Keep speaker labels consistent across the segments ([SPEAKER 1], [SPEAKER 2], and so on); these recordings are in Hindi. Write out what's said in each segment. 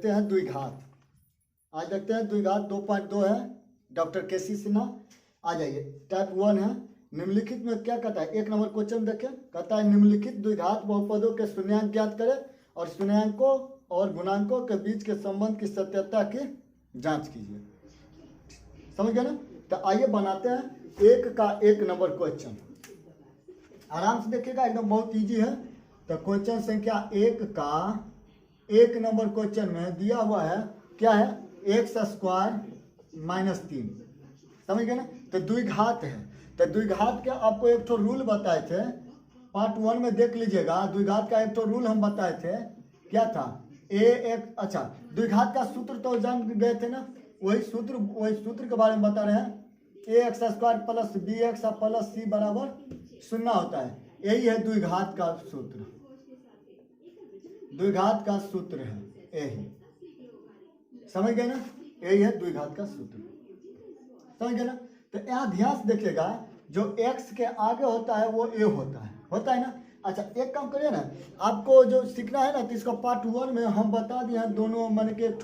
[SPEAKER 1] देखते हैं द्विघात। आज देखते हैं द्विघात 2.2 है, डॉक्टर केसी सिन्हा। आ जाइए, टाइप 1 है। निम्नलिखित में क्या कहता है, एक नंबर क्वेश्चन देखें। कहता है निम्नलिखित द्विघात बहुपदों के शून्यांक ज्ञात करें और शून्यांकों और गुणांकों के बीच के संबंध की सत्यता की जांच कीजिए। समझ गए ना? तो आइए बनाते हैं एक का एक नंबर क्वेश्चन। आराम से देखिएगा, एकदम बहुत इजी है। तो क्वेश्चन संख्या 1 का एक नंबर क्वेश्चन में दिया हुआ है क्या है, x² -3। समझ गए ना? तो द्विघात है। तो द्विघात के आपको एक तो रूल बताए थे, पार्ट 1 में देख लीजिएगा। द्विघात का एक तो रूल हम बताए थे, क्या था, अच्छा द्विघात का सूत्र तो जान गए थे ना, वही सूत्र के बारे में बता रहे हैं। ax² + bx + c = 0 होता है। यही है द्विघात का सूत्र। द्विघात का सूत्र है यही। समझ गए ना? यही है द्विघात का सूत्र। समझ गए ना? तो यहाँ ध्यान से देखिएगा, जो x के आगे होता है वो a होता है ना। अच्छा एक काम करिए ना, आपको जो सीखना है ना, तो इसका पार्ट 1 में हम बता दिए हैं दोनों मन के एक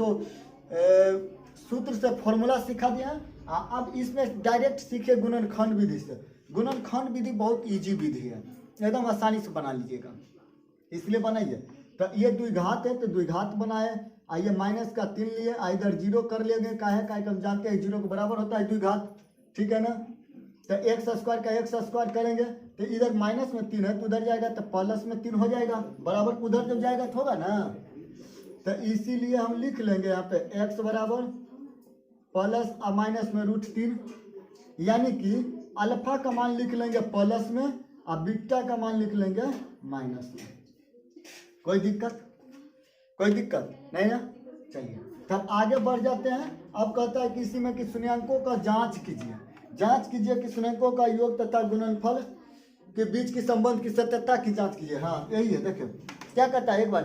[SPEAKER 1] सूत्र से फॉर्मूला सिखा दिया है। अब इसमें डायरेक्ट सीखे गुणनखंड विधि से। गुणनखंड विधि बहुत इजी विधि है, एकदम आसानी से बना लीजिएगा, इसलिए बनाइए। तो ये द्विघात है तो द्विघात बनाए। आइए -3 लिए, इधर 0 कर लेंगे, काहे हम जानते हैं 0 के बराबर होता है द्विघात, ठीक है ना। तो x² का x² करेंगे तो इधर -3 है तो उधर जाएगा, तो +3 हो जाएगा, बराबर उधर जब जाएगा तो होगा ना। तो इसीलिए हम लिख लेंगे यहाँ पे x बराबर +-√3, यानी कि अल्फा का मान लिख लेंगे प्लस में और बीटा का मान लिख लेंगे माइनस में। कोई दिक्कत नहीं ना? चलिए तब आगे बढ़ जाते हैं। अब कहता है कि इसी में कि शून्यांकों का जांच कीजिए कि शून्यांकों का योग तथा गुणनफल के बीच की संबंध की सत्यता की जांच कीजिए। हाँ यही है। देखिए क्या कहता है, एक बार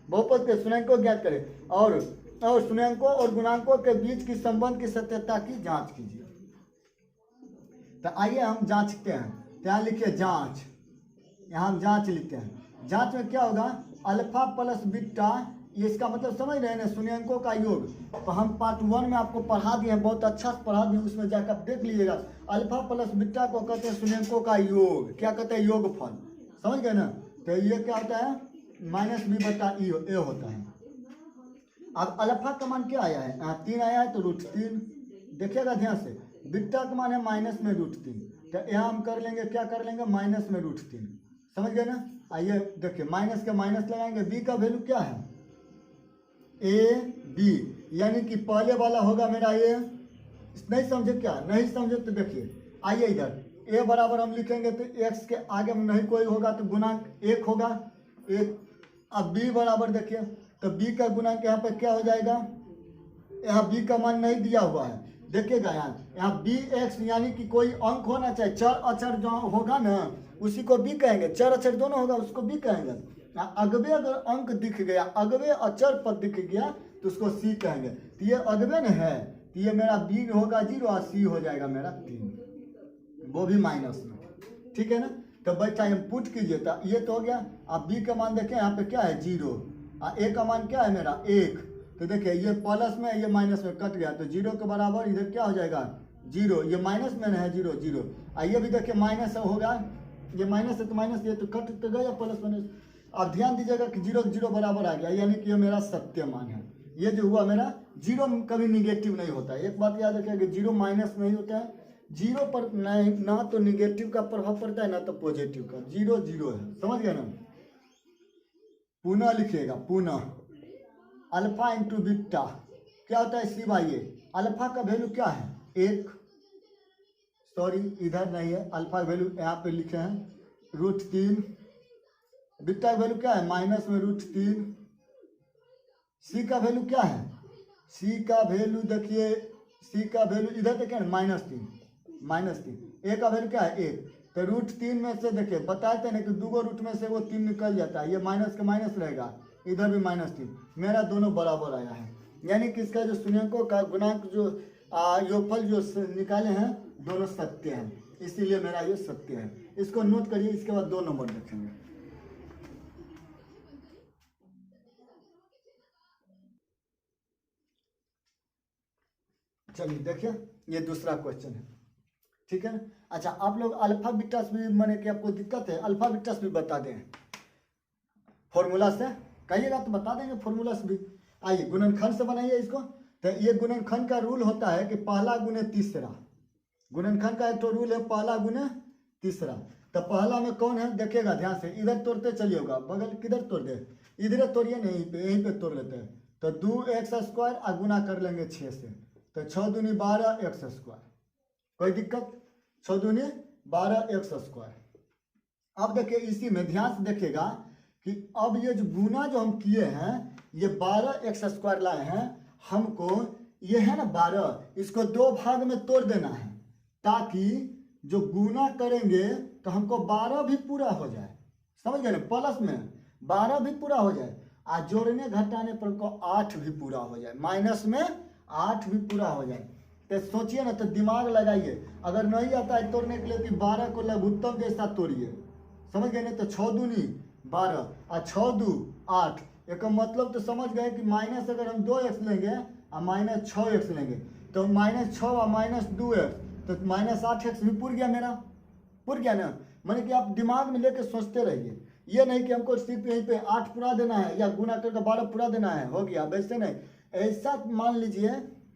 [SPEAKER 1] बहुपद के शून्यांकों ज्ञात करें और शून्यांकों और गुणांकों के बीच की संबंध की सत्यता की जांच कीजिए। तो आइए हम जांचते हैं। यहाँ लिखिए जांच, यहाँ हम जांच लिखते हैं। जांच में क्या होगा, अल्फा + बीटा, ये इसका मतलब समझ रहे हैं ना, शून्यांकों का योग। तो हम पार्ट 1 में आपको पढ़ा दिए हैं, बहुत अच्छा से पढ़ा दिए, उसमें जाकर आप देख लीजिएगा। अल्फा + बीटा को कहते हैं शून्यांकों का योग। क्या कहते हैं, योगफल। समझ गए ना? तो ये क्या होता है, -b/e होता है। अब अल्फा का मान क्या आया है, 3 आया है तो √3। देखिएगा ध्यान से, बीटा का मान है -√3, तो यहाँ हम कर लेंगे, क्या कर लेंगे, -√3। समझ गए ना? आइए देखिए, माइनस का माइनस लगाएंगे। बी का वैल्यू क्या है, AB, यानी कि पहले वाला होगा मेरा ए। नहीं समझे क्या, नहीं समझे तो देखिए, आइए इधर a बराबर हम लिखेंगे तो x के आगे में नहीं कोई होगा तो गुणांक 1 होगा, 1। अब b बराबर देखिए, तो b का गुणांक यहाँ पे क्या हो जाएगा, यहाँ b का मान नहीं दिया हुआ है, देखिएगा यहाँ bx, यानी कि कोई अंक होना चाहिए। चर अक्षर जो होगा ना उसी को b कहेंगे, चर अक्षर दोनों होगा उसको b कहेंगे। अगवे अगर अंक दिख गया, अगवे अक्षर पर दिख गया तो उसको c कहेंगे। तो ये अगवे न है, तो ये मेरा b होगा 0 और c हो जाएगा मेरा 3, वो भी माइनस में, ठीक है ना। तो बच्चा हम पुट कीजिए, तो ये तो हो गया। अब b का मान देखें, यहाँ पे क्या है 0 और a का मान क्या है मेरा 1। तो देखिए ये प्लस में ये माइनस में कट गया, तो 0 के बराबर इधर क्या हो जाएगा 0, ये माइनस में है 0 0। ये भी देखिए माइनस होगा, ये माइनस है तो माइनस, ये तो कट तो गया प्लस माइनस। अब ध्यान दीजिएगा कि 0 0 बराबर आ गया, यानी कि ये मेरा सत्य मान है। ये जो हुआ मेरा 0 कभी निगेटिव नहीं होता है। एक बात याद रखिए कि 0 माइनस नहीं होता है, 0 पर नहीं, ना तो निगेटिव का प्रभाव पड़ता है ना तो पॉजिटिव का। 0 0 है, समझ गए ना। पुनः लिखिएगा, पुनः अल्फा इंटू बीटा क्या होता है c/a। अल्फा का वैल्यू क्या है 1, सॉरी इधर नहीं है, अल्फा वैल्यू यहाँ पे लिखे हैं √3। बीटा का वैल्यू क्या है -√3। सी का वैल्यू क्या है, सी का वैल्यू देखिए, सी का वैल्यू इधर देखिए -3। ए का वैल्यू क्या है 1। तो √3 में से देखिए बताते हैं ना कि 2 रूट में से वो 3 निकल जाता है, ये माइनस का माइनस रहेगा, इधर भी -3, मेरा दोनों बराबर आया है। यानी कि इसका जो शून्यांकों का गुणांक जो योगफल जो निकाले हैं दोनों सत्य हैं, इसीलिए मेरा ये सत्य है। इसको नोट करिए, इसके बाद 2 नंबर देखेंगे। चलिए देखिए ये दूसरा क्वेश्चन है, ठीक है ना। अच्छा आप लोग अल्फा बीटा भी माने कि आपको दिक्कत है, अल्फा बीटा भी बता दें फॉर्मूला से, कहिएगा तो बता देंगे फॉर्मूला से भी। आइए गुणनखंड से बनाइए इसको। तो ये गुणनखंड का रूल होता है कि पहला गुने तीसरा, गुणनखंड का एक तो रूल है पहला गुने तीसरा। तो पहला में कौन है देखिएगा ध्यान से, इधर तोड़ते चलिएगा, बगल किधर तोड़ दे, इधर तोड़िए नहीं, यहीं पे तोड़ लेते हैं। तो 2x² और गुना कर लेंगे 6 से, तो 6 दूनी 12x², कोई दिक्कत, 6 दूनी 12x²। अब देखिए इसी में ध्यान से देखिएगा कि अब ये जो गुना जो हम किए हैं, ये 12x² लाए हैं, हमको ये है ना 12, इसको 2 भाग में तोड़ देना है, ताकि जो गुना करेंगे तो हमको 12 भी पूरा हो जाए, समझ गए ना, प्लस में 12 भी पूरा हो जाए, और जोड़ने घटाने पर को 8 भी पूरा हो जाए, माइनस में 8 भी पूरा हो जाए। तो सोचिए ना, तो दिमाग लगाइए, अगर नहीं आता है तोड़ने के लिए तो 12 को लघुत्तम जैसा तोड़िए, समझ गए ना। तो 6 दूनी 12 और 6 दू 8, एक मतलब तो समझ गए कि माइनस अगर हम 2x लेंगे और माइनस 6x लेंगे, तो -6 और -2x, तो -8x भी पूर गया मेरा, पूर गया ना। माने कि आप दिमाग में लेके सोचते रहिए, ये नहीं कि हमको सिर्फ यहीं पे 8 पूरा देना है या गुना करके 12 पूरा देना है, हो गया, वैसे नहीं। ऐसा मान लीजिए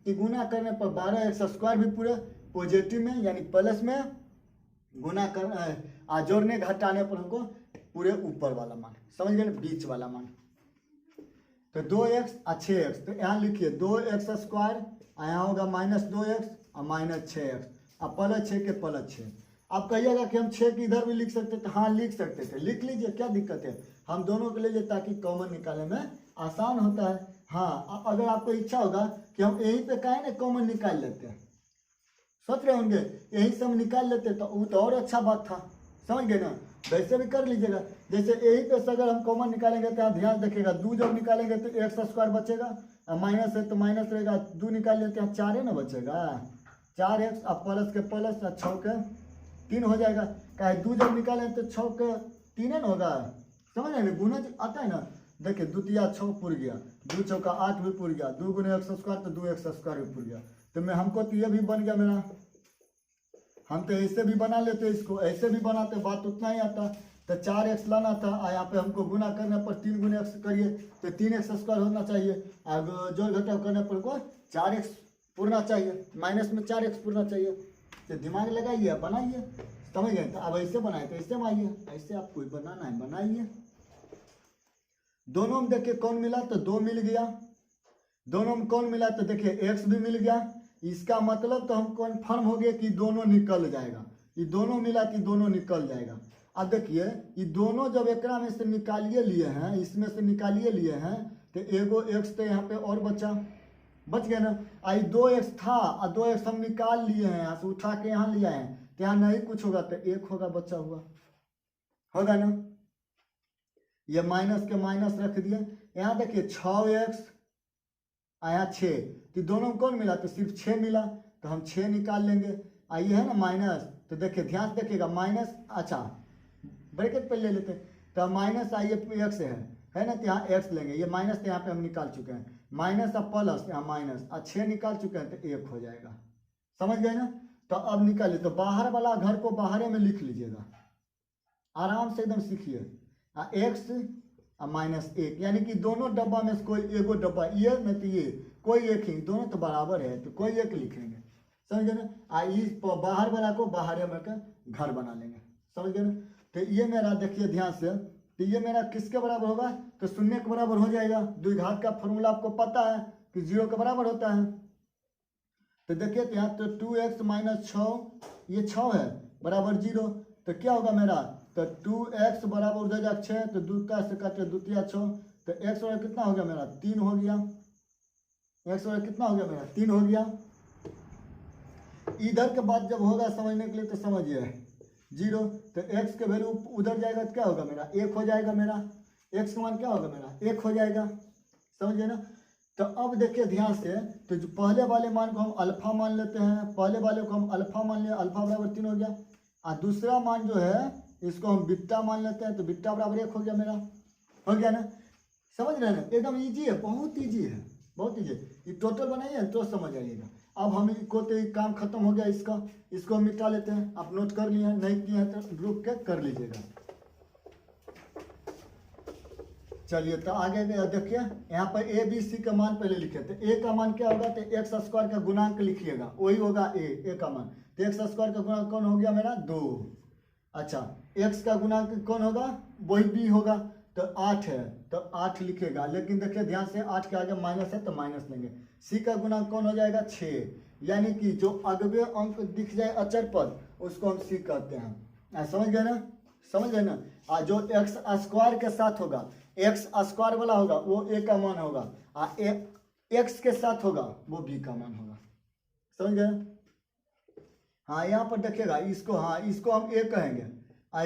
[SPEAKER 1] कि गुना करने पर 12x² भी पूरे पॉजिटिव में यानी प्लस में, गुना कर जोड़ने घटाने पर हमको पूरे ऊपर वाला मान, समझ गए ना, बीच वाला मान। तो 2x और 6x, तो यहाँ लिखिए 2x² यहाँ होगा -2x और -6x और +6 के +6। आप कहिएगा कि हम 6 की इधर भी लिख सकते थे, हाँ लिख सकते थे, लिख लीजिए, क्या दिक्कत है, हम दोनों के लिए ताकि कॉमन निकालने में आसान होता है। हाँ अगर आपको इच्छा होगा कि हम यहीं पे कहें ना कॉमन निकाल लेते हैं, सोच रहे होंगे यहीं से हम निकाल लेते तो वो तो और अच्छा बात था, समझ गए ना, वैसे भी कर लीजिएगा। जैसे यहीं पे से अगर हम कॉमन निकालेंगे तो आप ध्यान रखिएगा, 2 जब निकालेंगे तो x² बचेगा, माइनस है तो माइनस रहेगा, 2 निकाल लेते हैं 4 है ना बचेगा, 4x और प्लस के प्लस और 6 के 3 हो जाएगा। कहे 2 जब निकालें तो 6 के 3 है ना होगा, समझ रहे ना, गुना आता है ना, देखिए 2 तिया 6 पुर गया, 2 चौका 8 भी पुर गया, 2 गुने x² तो 2x² भी पुर गया। तो मैं हमको तो ये भी बन गया मेरा, हम तो ऐसे भी बना लेते, इसको ऐसे भी बनाते, बात उतना ही आता। तो 4x लाना था, यहाँ पे हमको गुना करने पर 3 गुने x करिए तो 3x² होना चाहिए, और जोड़ घटाव करने पर को 4x पूरना चाहिए, माइनस में 4x पूरना चाहिए। तो दिमाग लगाइए बनाइए, समझ गए। तो अब ऐसे बनाए तो ऐसे बनाइए, ऐसे आपको बनाना है बनाइए। दोनों में देखिए कौन मिला, तो 2 मिल गया, दोनों में कौन मिला, तो देखिए x भी मिल गया, इसका मतलब तो हम कन्फर्म हो गया कि दोनों निकल जाएगा, ये दोनों मिला कि दोनों निकल जाएगा। अब देखिए ये दोनों जब एक में से निकालिए लिए हैं, इसमें से निकालिए लिए हैं, तो एगो x तो यहाँ पे और बच गया ना, आई 2x था और 2x हम निकाल लिए हैं, यहाँ से उठा के यहाँ लिया है, तो यहाँ नहीं कुछ होगा तो 1 होगा, बचा हुआ होगा ना। ये माइनस के माइनस रख दिए, यहाँ देखिए 6x आया 6, तो दोनों में कौन मिला, तो सिर्फ 6 मिला, तो हम 6 निकाल लेंगे। आइए है ना माइनस, तो देखिए ध्यान से देखिएगा माइनस, अच्छा ब्रैकेट पे ले लेते, तो माइनस आइए x है ना, तो यहाँ x लेंगे, ये माइनस तो यहाँ पे हम निकाल चुके हैं, माइनस और प्लस यहाँ माइनस और 6 निकाल चुके हैं, तो 1 हो जाएगा, समझ गए ना। तो अब निकालिए, तो बाहर वाला घर को बाहर में लिख लीजिएगा, आराम से एकदम सीखिए, x और -1, यानी कि दोनों डब्बा में से कोई एगो डब्बा, ये नहीं तो ये कोई एक ही, दोनों तो बराबर है तो कोई एक लिखेंगे, समझ गए ना। इस बाहर वाला को बाहर में कर घर बना लेंगे, समझ गए ना। तो ये मेरा देखिए ध्यान से, तो ये मेरा किसके बराबर होगा, तो 0 के बराबर हो जाएगा। द्विघात का फॉर्मूला आपको पता है कि 0 के बराबर होता है। तो देखिए तो यहाँ तो 2x - 6, ये 6 है बराबर 0, तो क्या होगा मेरा, तो 2x बराबर हो जाएगा 6, तो 2 का से काटे 2 तिया 6, तो x वाला कितना हो गया मेरा 3 हो गया, x वाला कितना हो गया मेरा 3 हो गया। इधर के बाद जब होगा समझने के लिए तो समझिए 0, तो x के वैल्यू उधर जाएगा तो क्या होगा मेरा 1 हो जाएगा, मेरा x का मान क्या होगा मेरा 1 हो जाएगा, समझिए ना। तो अब देखिए ध्यान से, तो जो पहले वाले मान को हम अल्फा मान लेते हैं, पहले वाले को हम अल्फा मान लिया, अल्फा बराबर 3 हो गया, और दूसरा मान जो है इसको हम बीटा मान लेते हैं, तो बीटा बराबर 1 हो गया मेरा, हो गया ना, समझ रहे हैं ना, एकदम ईजी है, बहुत ईजी है, बहुत ईजी। ये टोटल बनाइए तो समझ आइएगा। अब हम को तो काम खत्म हो गया इसका, इसको हम मिटा लेते हैं। आप नोट कर लिए हैं, नहीं किए हैं तो रुक के कर लीजिएगा। चलिए तो आगे देखिए, यहाँ पर ए बी सी का मान पहले लिखे थे। ए का मान क्या होगा, तो एक्स स्क्वायर का गुणांक लिखिएगा, वही होगा ए का मान। तो एक्स स्क्वायर का गुणांक कौन हो गया मेरा 2। अच्छा, एक्स का गुणांक कौन होगा, वही बी होगा, तो 8 है, तो 8 लिखेगा। लेकिन देखिए ध्यान से 8 के आगे माइनस है तो माइनस लेंगे। सी का गुणांक कौन हो जाएगा 6, यानी कि जो अगवे अंक दिख जाए अचर पद उसको हम सी कहते हैं। समझ गए ना, समझ गए ना। जो एक्स स्क्वायर के साथ होगा, एक्स स्क्वायर वाला होगा वो ए का मान होगा, एक्स के साथ होगा वो बी का मान होगा। समझ गए। हाँ यहाँ पर देखिएगा, इसको हाँ इसको हम ए कहेंगे,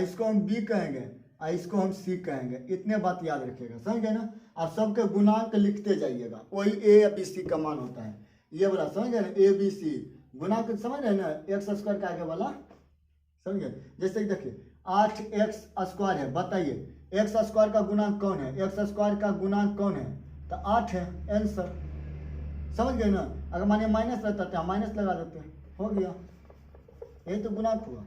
[SPEAKER 1] इसको हम बी कहेंगे, इसको हम सी कहेंगे। इतने बात याद रखिएगा, समझ गए ना। और सबके गुणांक लिखते जाइएगा, वही ए या बी सी का मान होता है। ये वाला समझ गए ना, ए बी सी गुणांक समझ रहे ना, एक्स स्क्वायर के आगे वाला, समझ गए। जैसे देखिए 8 एक्स स्क्वायर है, बताइए एक्स स्क्वायर का गुणांक कौन है, एक्स स्क्वायर का गुणांक कौन है, तो 8 है, आंसर। समझ गए ना। अगर मानिए माइनस रहता तो माइनस लगा देते, हो गया, यही तो गुणांक हुआ।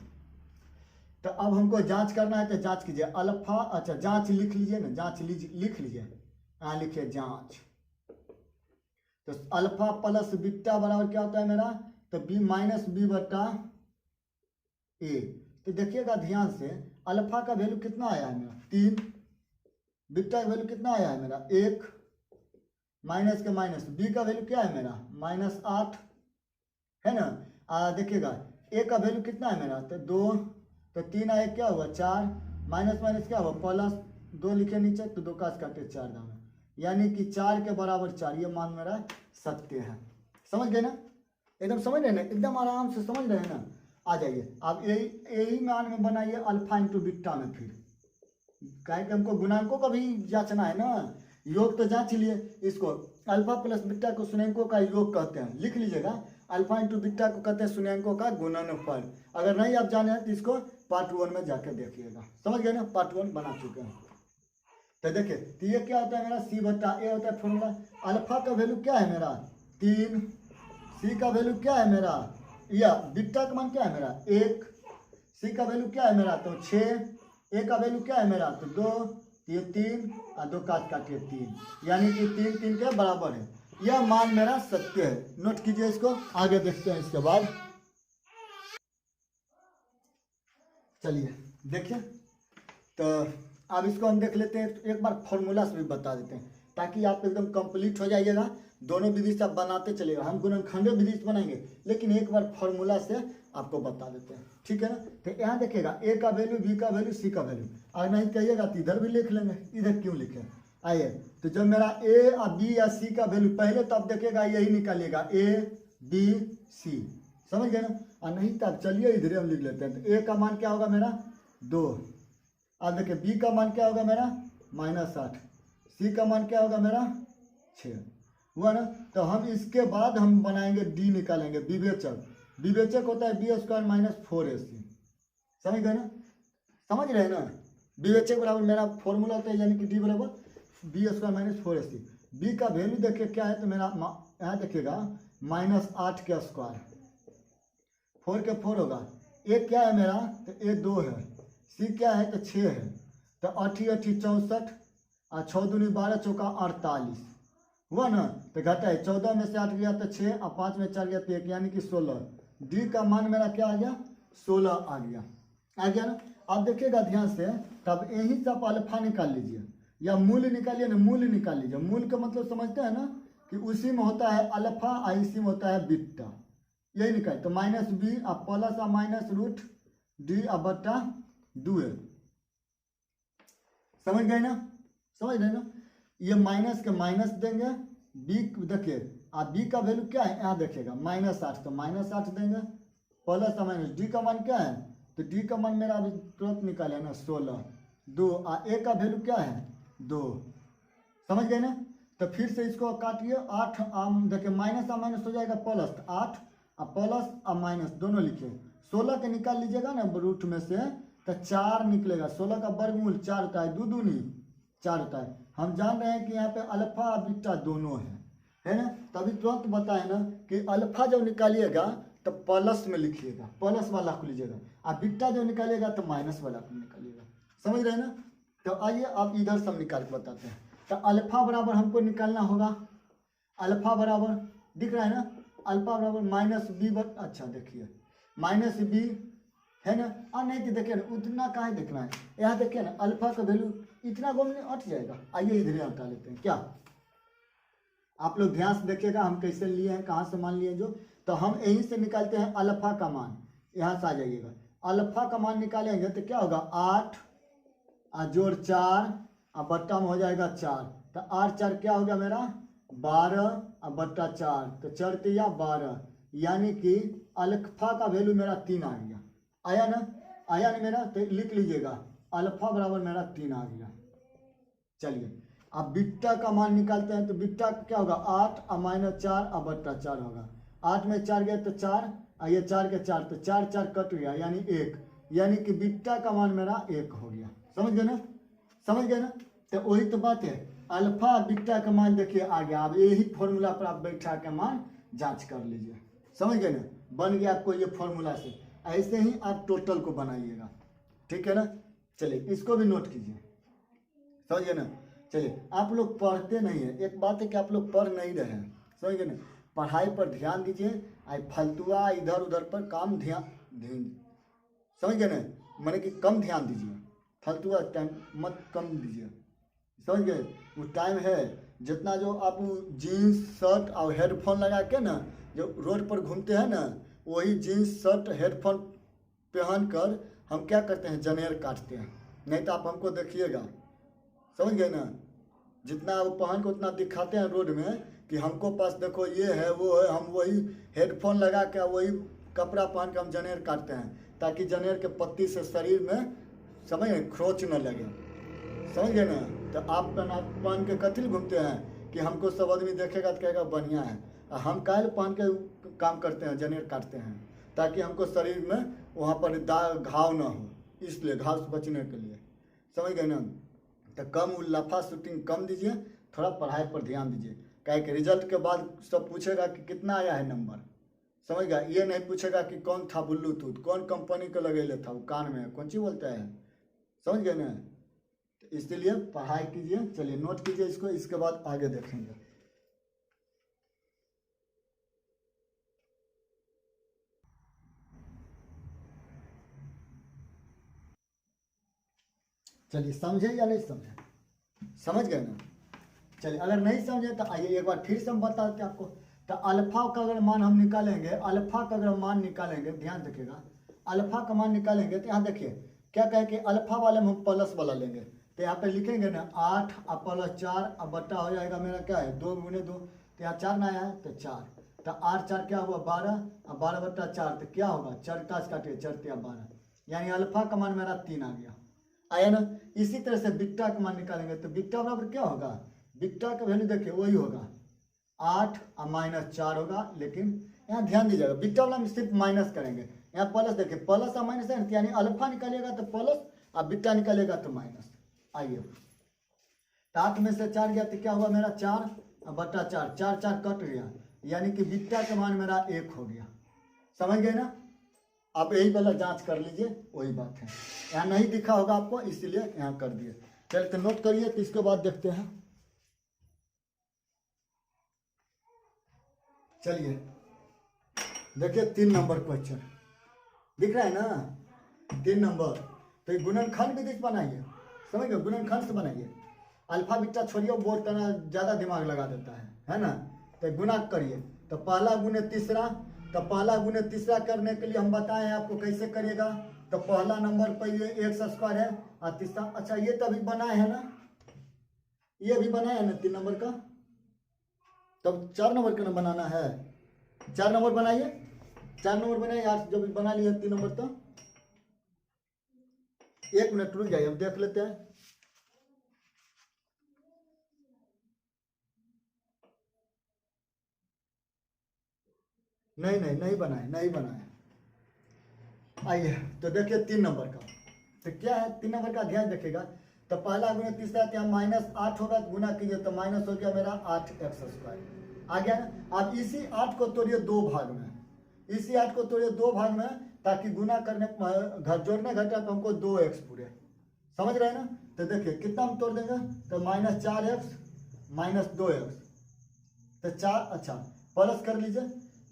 [SPEAKER 1] तो अब हमको जांच करना है, तो जांच कीजिए अल्फा। अच्छा जांच लिख लीजिए ना, जांच लिख लीजिए, यहाँ लिखिए जांच। तो अल्फा प्लस बीटा बराबर क्या होता है मेरा, तो बी माइनस बी बटा ए। तो देखिएगा ध्यान से, अल्फा का वैल्यू कितना आया है मेरा 3, बीटा का वैल्यू कितना आया है मेरा 1, माइनस के माइनस, बी का वैल्यू क्या है मेरा -8 है ना। देखिएगा ए का वैल्यू कितना है मेरा, तो 2, तो 3 आए क्या हुआ 4, माइनस माइनस क्या हुआ प्लस, 2 लिखे नीचे तो 2 का काटे 4 दाना, यानी कि 4 के बराबर 4। ये मान मेरा सत्य है। समझ गए ना, एकदम समझ रहे ना, एकदम आराम से समझ रहे हैं ना। आ जाइए आप यही मान में बनाइए अल्फा इंटू बीटा में। फिर काहे कि हमको गुणांकों का भी जांचना है ना, योग तो जांच लिए। इसको अल्फा प्लस बीटा को शून्यंकों का योग कहते हैं, लिख लीजिएगा। अल्फा इंटू बीटा को कहते हैं शून्यंकों का गुणनफल। अगर नहीं आप जाने हैं तो इसको पार्ट 1 में जाकर देखिएगा। समझ गए ना, पार्ट 1 बना चुके हैं। तो देखिए तो ये क्या होता है मेरा सी बटा ए होता है फॉर्मूला। अल्फा का वैल्यू क्या है मेरा 3, सी का वैल्यू क्या है मेरा, या बीटा का मान क्या है मेरा 1, सी का वैल्यू क्या है मेरा तो 6, ए का वैल्यू क्या है मेरा तो 2, ये 3 और 2 काटिए 3, यानी कि 3 3 के बराबर है। यह मान मेरा सत्य है। नोट कीजिए इसको, आगे देखते हैं इसके बाद। चलिए देखिए, तो अब इसको हम देख लेते हैं। एक बार फॉर्मूला से भी बता देते हैं ताकि आप एकदम कंप्लीट हो जाइएगा। दोनों विधि से आप बनाते चलेगा, हम गुणनखंडीय विधि से बनाएंगे, लेकिन एक बार फॉर्मूला से आपको बता देते हैं, ठीक है ना। तो यहाँ देखिएगा ए का वैल्यू, बी का वैल्यू, सी का वैल्यू। अगर नहीं कहिएगा तो इधर भी लिख लेंगे, इधर क्यों लिखे। आइए तो जब मेरा ए और बी या सी का वैल्यू पहले, तो आप देखिएगा यही निकालिएगा ए बी सी, समझ गए ना। और नहीं तो चलिए इधर हम लिख लेते हैं। तो ए का मान क्या होगा मेरा 2, अब देखिए बी का मान क्या होगा मेरा -8, सी का मान क्या होगा मेरा 6 हुआ ना। तो हम इसके बाद हम बनाएंगे डी, निकालेंगे विवेचक। विवेचक होता है बी स्क्वायर माइनस 4ac, समझ गए ना, समझ रहे हैं ना। विवेचक बराबर मेरा फॉर्मूला होता है, यानी कि डी बराबर B square minus 4ac। B का वैल्यू देखिए क्या है, तो मेरा यहाँ देखिएगा -8 के स्क्वायर, 4 के 4 होगा। ए क्या है मेरा, तो ए 2 है, सी क्या है तो 6 है, तो 8 8 64 और 6 दूनी 12 चौका 48 हुआ ना। तो घटा है 14 में से 8 गया तो 6 और 5 में 4 गया तो 1, यानी कि 16। डी का मान मेरा क्या आ गया 16 आ गया ना। आप देखिएगा ध्यान से, तब यहीं से आप अल्फा निकाल लीजिए या मूल्य निकालिए ना, मूल्य निकाल लीजिए। मूल्य का मतलब समझते हैं ना, कि उसी में होता है अल्फा और इसी में होता है बीटा, यही निकाल। तो -b और प्लस और माइनस रूट डी और बटा 2, समझ गए ना, समझ रहे ना। ये माइनस के माइनस देंगे, बी देखिए आप बी का वैल्यू क्या है यहाँ देखिएगा -8, तो -8 देंगे, प्लस और माइनस डी का मान क्या है, तो डी का मान मेरा अभी तुरंत निकाले ना 16, 2 और ए का वैल्यू क्या है 2, समझ गए ना। तो फिर से इसको काटिए 8 देखिए माइनस और माइनस हो जाएगा प्लस, तो 8 और प्लस और माइनस दोनों लिखिए। 16 के निकाल लीजिएगा ना रूट में से, तो 4 निकलेगा। 16 का वर्गमूल 4 होता है, 2 दूनी 4 होता है। हम जान रहे हैं कि यहाँ पे अल्फा और बीटा दोनों है ना। तभी तुरंत बताए ना कि अल्फा जब निकालिएगा तो प्लस में लिखिएगा, प्लस वाला को लीजिएगा, और बीटा जब निकालिएगा तो माइनस वाला को निकालिएगा। समझ रहे हैं ना? तो आइए आप इधर सब निकाल के बताते हैं। तो अल्फा बराबर हमको निकालना होगा, अल्फा बराबर दिख रहा है ना, अल्फा बराबर माइनस बी अच्छा देखिए माइनस बी है ना। नहीं तो देखिए ना उतना कहाँ देखना है, यहाँ देखिए ना अल्फा का वैल्यू इतना गोल में हट जाएगा। आइए इधर हटा लेते हैं। क्या आप लोग ध्यान से देखिएगा हम कैसे लिए हैं, कहाँ से मान लिए जो, तो हम यहीं से निकालते हैं अल्फा का मान। यहाँ से आ जाइएगा, अल्फा का मान निकालेंगे तो क्या होगा 8 जोड़ 4 और बट्टा में हो जाएगा 4। तो 8 4 क्या हो गया मेरा 12 और बट्टा 4, तो 4 3 12, यानी कि अल्फा का वैल्यू मेरा 3 आ गया। आया ना? आया ना मेरा? तो लिख लीजिएगा अल्फा बराबर मेरा 3 आ गया। चलिए अब बीटा का मान निकालते हैं। तो बीटा क्या होगा 8 और माइनस 4 और बट्टा 4 होगा। 8 में 4 गया तो 4 और ये 4 के 4, तो 4 4 कट गया यानी 1, यानी कि बीटा का मान मेरा 1 हो गया। समझ गए ना? समझ गए ना? तो वही तो बात है, अल्फा बीटा का मान देखिए आ गया। अब यही फॉर्मूला पर आप बैठा के मान जांच कर लीजिए। समझ गए ना? बन गया आपको ये फॉर्मूला से। ऐसे ही आप टोटल को बनाइएगा, ठीक है ना? चलिए इसको भी नोट कीजिए। समझिए ना? चलिए आप लोग पढ़ते नहीं है, एक बात है कि आप लोग पढ़ नहीं रहे हैं। समझ गए ना? पढ़ाई पर ध्यान दीजिए, फालतुआ इधर उधर पर काम ध्यान समझ गए ना? मैंने कि कम ध्यान दीजिए, फालतुआ टाइम मत कम दीजिए। समझ गए? वो टाइम है जितना जो आप जीन्स शर्ट और हेडफोन लगा के ना जो रोड पर घूमते हैं ना, वही जीन्स शर्ट हेडफोन पहन कर हम क्या करते हैं जनेर काटते हैं। नहीं तो आप हमको देखिएगा, समझ गए ना? जितना आप पहन को उतना दिखाते हैं रोड में कि हमको पास देखो ये है वो है, हम वही हेडफोन लगा के वही कपड़ा पहन के हम जनेर काटते हैं ताकि जनेर के पत्ती से शरीर में समझ खरोच न लगे। समझ गए ना? तो आप पहन के कथिल घूमते हैं कि हमको सब आदमी देखेगा तो कहेगा बढ़िया है। हम कायल पहन के काम करते हैं, जनेर काटते हैं ताकि हमको शरीर में वहाँ पर दाग घाव ना हो, इसलिए घाव से बचने के लिए। समझ गए ना? तो कम लफा शूटिंग कम दीजिए, थोड़ा पढ़ाई पर ध्यान दीजिए। क्या कि रिजल्ट के बाद सब पूछेगा कि कितना आया है नंबर। समझ गया? ये नहीं पूछेगा कि कौन था ब्लूटूथ, कौन कंपनी का लगेले था, वो कान में कौन चीज बोलता है। समझ गए ना? तो इसलिए पढ़ाई कीजिए। चलिए नोट कीजिए इसको, इसके बाद आगे देखेंगे। चलिए समझे या नहीं समझे? समझ गए ना? चलिए अगर नहीं समझे तो आइए एक बार फिर से हम बता देते हैं आपको। तो अल्फा का अगर मान हम निकालेंगे, अल्फा का अगर मान निकालेंगे, ध्यान रखिएगा, अल्फा का मान निकालेंगे तो यहाँ देखिए क्या कहे कि अल्फा वाले में हम प्लस वाला लेंगे। तो यहाँ पे लिखेंगे ना 8 और प्लस 4 और बट्टा हो जाएगा मेरा क्या है 2 गुने 2, तो यहाँ 4 ना आया है तो 4, तो 8 4 क्या हुआ 12 और 12 बट्टा 4 तो क्या होगा 4 का काटिए 4 3 12, यानी अल्फा का मान मेरा 3 आ गया। आया ना? इसी तरह से बीटा का मान निकालेंगे तो बीटा बराबर क्या होगा, बीटा का वैल्यू देखिए वही होगा 8 और माइनस 4 होगा। लेकिन यहाँ ध्यान दीजिएगा बीटा वाला में सिर्फ माइनस करेंगे, यहाँ प्लस देखिए प्लस और माइनस है, यानी अल्फा निकालिएगा तो प्लस और बीटा निकालिएगा तो माइनस। आइए 8 में से 4 गया तो क्या हुआ मेरा 4 और बट्टा 4, 4 4 कट गया, यानी कि बीटा का मान मेरा 1 हो गया। समझ गए ना? आप यही वाला जांच कर लीजिए, वही बात है। यहाँ नहीं दिखा होगा आपको इसलिए यहाँ कर दिए। चलिए तो नोट करिए, तो इसके बाद देखते हैं। चलिए देखिए 3 नंबर क्वेश्चन दिख रहा है ना, 3 नंबर। तो गुणनखंड विधि से बनाइए, समझ गए? गुणनखंड से बनाइए, अल्फा बीटा छोड़िए, बोर्ड करना ज़्यादा दिमाग लगा देता है ना। तो गुना करिए, तो पहला गुने तीसरा, तो पहला गुने तीसरा करने के लिए हम बताएं आपको कैसे करिएगा। तो पहला नंबर पर ये x² है और तीसरा, अच्छा ये तो अभी बनाए है ना, ये भी बनाया है ना 3 नंबर का, तब 4 नंबर का ना बनाना है। 4 नंबर बनाइए, 4 नंबर बनाइए यार, जब बना लिए 3 नंबर तो 1 मिनट रुक जाइए, हम देख लेते हैं। नहीं बनाए, नहीं बनाए। आइए तो देखिए 3 नंबर का, तो क्या है 3 नंबर का ध्यान रखिएगा। तो पहला गुना तीसरा, तो यहाँ -8 होगा, गुना कीजिए तो माइनस हो गया मेरा 8x²। आ गया ना। अब इसी 8 को तोड़िए 2 भाग में, इसी 8 को तोड़िए 2 भाग में, ताकि गुना करने घर जोड़ने घटा तो हमको 2x पूरे, समझ रहे हैं ना। तो देखिए कितना हम तोड़ देंगे, तो -4x -2x, तो 4, अच्छा प्लस कर लीजिए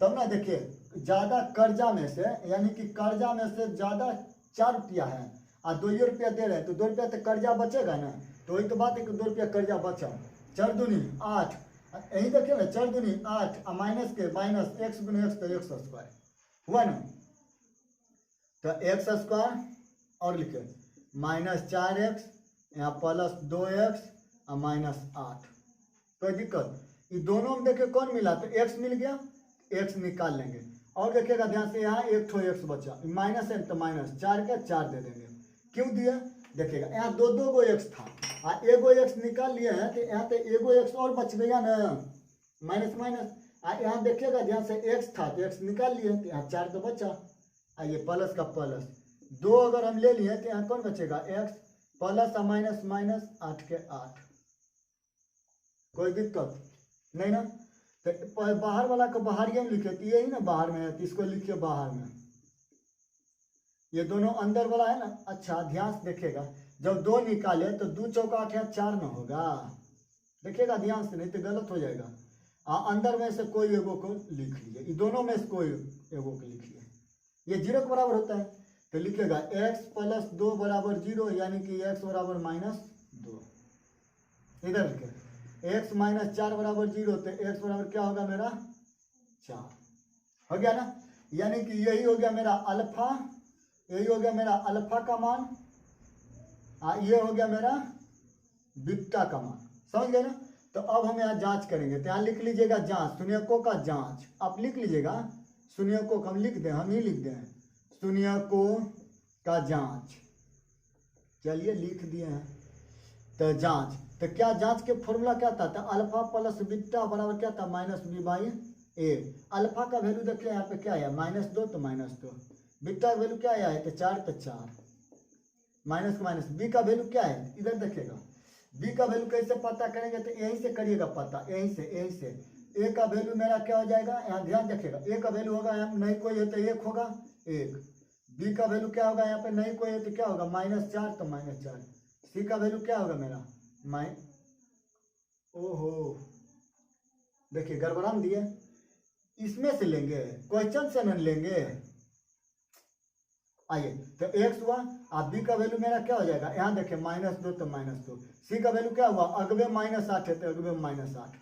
[SPEAKER 1] तब ना। देखिए ज्यादा कर्जा में से, यानी कि कर्जा में से ज्यादा 4 रुपया है और 2 रुपया दे रहे हैं, तो 2 रुपया तो कर्जा बचेगा ना। तो वही तो बात है कि 2 रुपया कर्जा बचा। 4 दूनी 8, यही देखिए ना, 4 दूनी 8 और माइनस के माइनस x गुने x, तो x स्क्वायर हुआ ना। तो x स्क्वायर और लिखे -4x यहाँ +2x और -8, कोई दिक्कत। ये दोनों में देखिए कौन मिला, तो x मिल गया, x निकाल लेंगे। और देखिएगा ध्यान से, यहाँ एक ठो x बचा, माइनस है तो -4 का 4 दे देंगे। क्यों दिया, देखिएगा यहाँ दो गो x था और एगो x निकाल लिए हैं, तो यहाँ पे एगो x और बच गया ना, माइनस माइनस। यहाँ देखिएगा ध्यान से, x था तो x निकाल लिए, तो यहाँ 4 तो बचा, ये प्लस का प्लस 2 अगर हम ले लिए तो यहाँ कौन बचेगा, x प्लस और माइनस माइनस 8 के 8, कोई दिक्कत नहीं ना। तो बाहर वाला को बाहर में लिखे, तो यही ना बाहर में है, तो इसको लिखिए बाहर में। ये दोनों अंदर वाला है ना। अच्छा ध्यान से देखिएगा, जब 2 निकाले तो 2 चौका 8 यहाँ 4 में होगा, देखिएगा ध्यान से, नहीं तो गलत हो जाएगा। अंदर में से कोई एगो को लिख लीजिए, ये दोनों में से कोई एगो को लिखिए, ये 0 के बराबर होता है। तो लिखिएगा x + 2 = 0, यानी कि x बराबर -2। इधर लिखे x -4 = 0, तो x बराबर क्या होगा मेरा 4, हो गया ना। यानी कि यही हो गया मेरा अल्फा, यही हो गया मेरा अल्फा का मान, ये हो गया मेरा बीटा का मान, समझ गए ना। तो अब हम यहाँ जांच करेंगे, तो यहाँ लिख लीजिएगा जांच, शून्यकों का जांच। आप लिख लीजिएगा शून्यकों, हम लिख दें, हम ही लिख दें शून्यकों का जांच। चलिए लिख दिए हैं। तो जांच, तो क्या जांच के फॉर्मूला क्या था, तो अल्फा प्लस बीटा बराबर क्या था, -b/a। अल्फा का वैल्यू देखिए यहाँ पे क्या है, -2 तो -2, बीटा का वैल्यू क्या है तो 4 तो 4, माइनस का माइनस। बी का वैल्यू क्या है, इधर देखिएगा, बी का वैल्यू कैसे पता करेंगे, तो यहीं से करिएगा पता, यहीं से। ए का वैल्यू मेरा क्या हो जाएगा, यहाँ ध्यान देखिएगा, ए का वैल्यू होगा यहाँ नहीं कोई है तो 1 होगा 1। बी का वैल्यू क्या होगा, यहाँ पे नहीं कोई है तो क्या होगा, -4 तो -4। सी का वैल्यू क्या होगा मेरा ओहो देखिए गड़बड़ान दिए, इसमें से लेंगे, क्वेश्चन से नहीं लेंगे। आइए तो x हुआ, आप b का वैल्यू मेरा क्या हो जाएगा, यहाँ देखिए -2 तो -2। c का वैल्यू क्या हुआ, अगवे -8 है तो अगवे -8,